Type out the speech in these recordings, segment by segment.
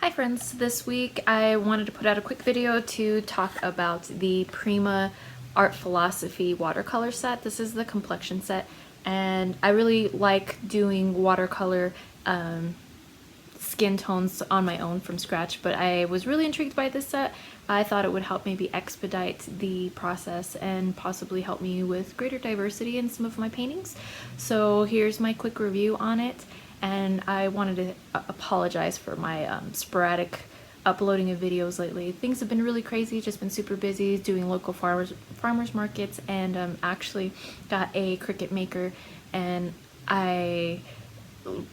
Hi friends, this week I wanted to put out a quick video to talk about the Prima Art Philosophy watercolor set. This is the Complexion set, and I really like doing watercolor skin tones on my own from scratch, but I was really intrigued by this set. I thought it would help maybe expedite the process and possibly help me with greater diversity in some of my paintings. So here's my quick review on it, and I wanted to apologize for my sporadic uploading of videos lately. Things have been really crazy, just been super busy doing local farmers markets, and actually got a Cricut maker, and I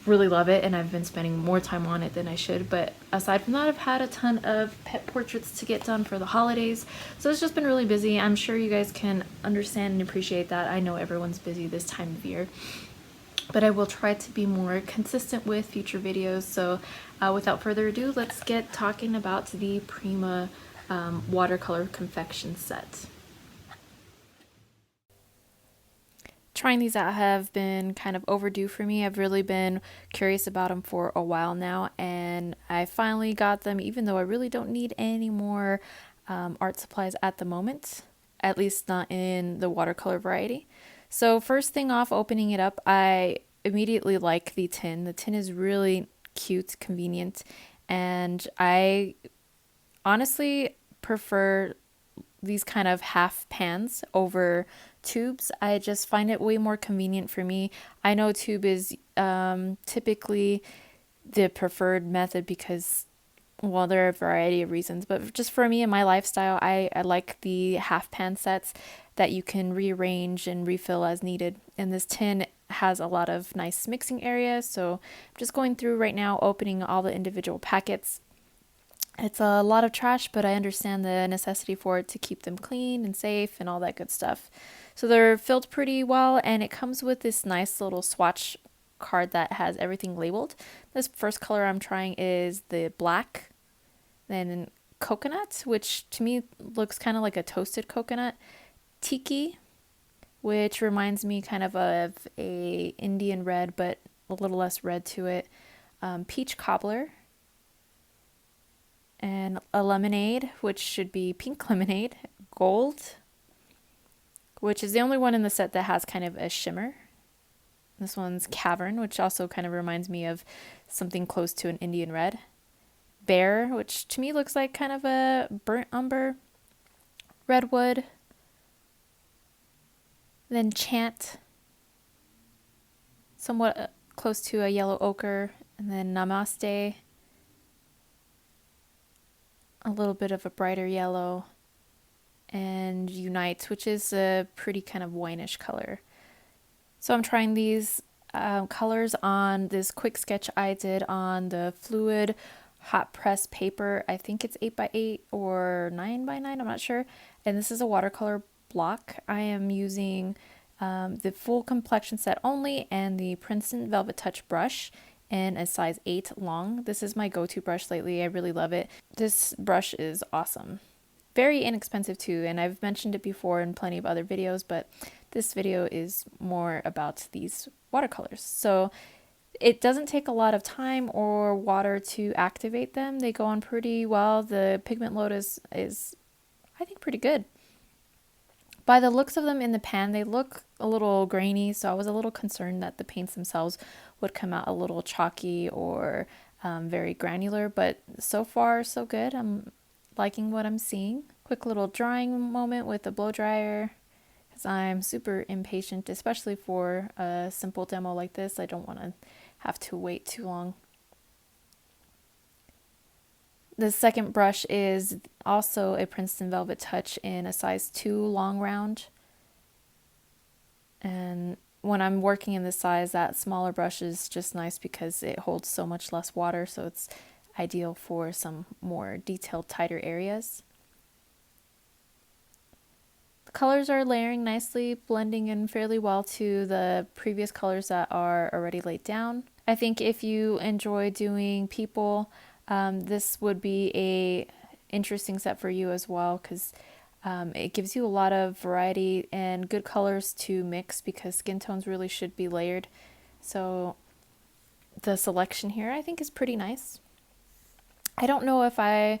really love it, and I've been spending more time on it than I should. But aside from that, I've had a ton of pet portraits to get done for the holidays, so it's just been really busy. I'm sure you guys can understand and appreciate that. I know everyone's busy this time of year, but I will try to be more consistent with future videos. So without further ado, let's get talking about the Prima Watercolor Confections set. Trying these out have been kind of overdue for me. I've really been curious about them for a while now, and I finally got them, even though I really don't need any more art supplies at the moment, at least not in the watercolor variety. So first thing off, opening it up, I immediately like the tin. The tin is really cute, convenient, and I honestly prefer these kind of half pans over tubes. I just find it way more convenient for me. I know tube is typically the preferred method because, well, there are a variety of reasons, but just for me and my lifestyle, I like the half pan sets that you can rearrange and refill as needed. And this tin has a lot of nice mixing areas, so I'm just going through right now, opening all the individual packets. It's a lot of trash, but I understand the necessity for it to keep them clean and safe and all that good stuff. So they're filled pretty well, and it comes with this nice little swatch card that has everything labeled. This first color I'm trying is the black, then coconut, which to me looks kind of like a toasted coconut, tiki, which reminds me kind of a Indian red, but a little less red to it, peach cobbler, and a lemonade, which should be pink lemonade, gold, which is the only one in the set that has kind of a shimmer. This one's cavern, which also kind of reminds me of something close to an Indian red, bear, which to me looks like kind of a burnt umber, redwood, then chant, somewhat close to a yellow ochre, and then namaste, a little bit of a brighter yellow, and unite, which is a pretty kind of wineish color. So I'm trying these colors on this quick sketch I did on the fluid hot press paper. I think it's 8x8 or 9x9, I'm not sure. And this is a watercolor block. I am using the full complexion set only and the Princeton Velvet Touch brush in a size 8 long. This is my go-to brush lately. I really love it. This brush is awesome. Very inexpensive too, and I've mentioned it before in plenty of other videos, but this video is more about these watercolors. So it doesn't take a lot of time or water to activate them. They go on pretty well. The pigment load is I think pretty good. By the looks of them in the pan, they look a little grainy, so I was a little concerned that the paints themselves would come out a little chalky or very granular, but so far so good. I'm liking what I'm seeing. Quick little drying moment with the blow dryer, because I'm super impatient, especially for a simple demo like this. I don't want to have to wait too long. The second brush is also a Princeton Velvet Touch in a size 2 long round. And when I'm working in this size, that smaller brush is just nice because it holds so much less water, so it's ideal for some more detailed, tighter areas. The colors are layering nicely, blending in fairly well to the previous colors that are already laid down. I think if you enjoy doing people, this would be a interesting set for you as well, because it gives you a lot of variety and good colors to mix, because skin tones really should be layered. So the selection here I think is pretty nice. I don't know if I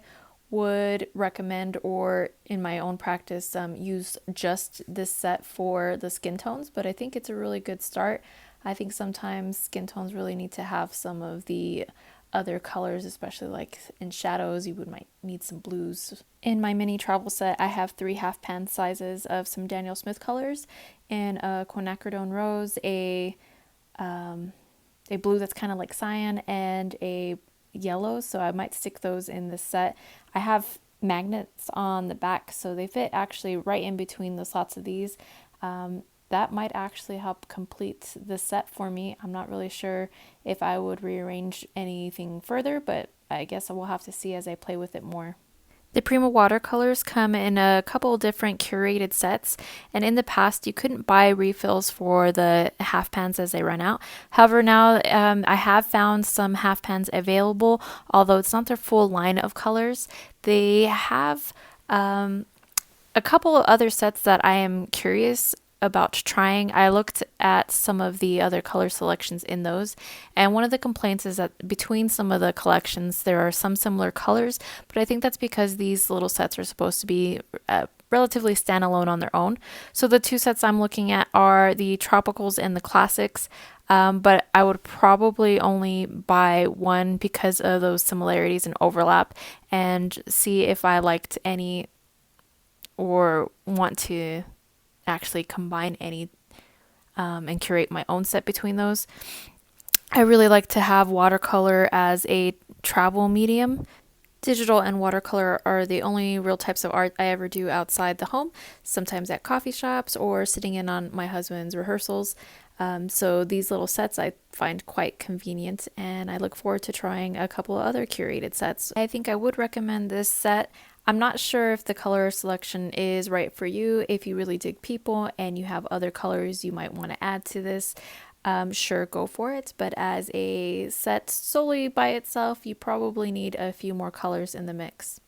would recommend or in my own practice use just this set for the skin tones, but I think it's a really good start. I think sometimes skin tones really need to have some of the other colors, especially like in shadows. You might need some blues. In my mini travel set, I have 3 half pan sizes of some Daniel Smith colors and a quinacridone rose, a blue that's kind of like cyan, and a yellow, so I might stick those in the set. I have magnets on the back, so they fit actually right in between the slots of these. That might actually help complete the set for me. I'm not really sure if I would rearrange anything further, but I guess I will have to see as I play with it more. The Prima watercolors come in a couple different curated sets, and in the past you couldn't buy refills for the half pans as they run out. However, now I have found some half pans available, although it's not their full line of colors. They have a couple of other sets that I am curious about trying. I looked at some of the other color selections in those, and one of the complaints is that between some of the collections there are some similar colors, but I think that's because these little sets are supposed to be relatively standalone on their own. So the 2 sets I'm looking at are the tropicals and the classics. But I would probably only buy one because of those similarities and overlap, and see if I liked any or want to actually combine any and curate my own set between those. I really like to have watercolor as a travel medium. Digital and watercolor are the only real types of art I ever do outside the home, sometimes at coffee shops or sitting in on my husband's rehearsals. So these little sets I find quite convenient, and I look forward to trying a couple of other curated sets. I think I would recommend this set. I'm not sure if the color selection is right for you. If you really dig people and you have other colors you might want to add to this, sure, go for it. But as a set solely by itself, you probably need a few more colors in the mix.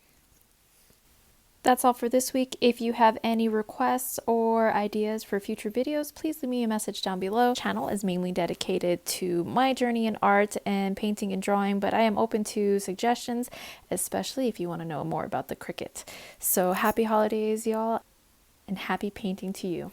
That's all for this week. If you have any requests or ideas for future videos, please leave me a message down below. The channel is mainly dedicated to my journey in art and painting and drawing, but I am open to suggestions, especially if you want to know more about the Cricut. So happy holidays, y'all, and happy painting to you.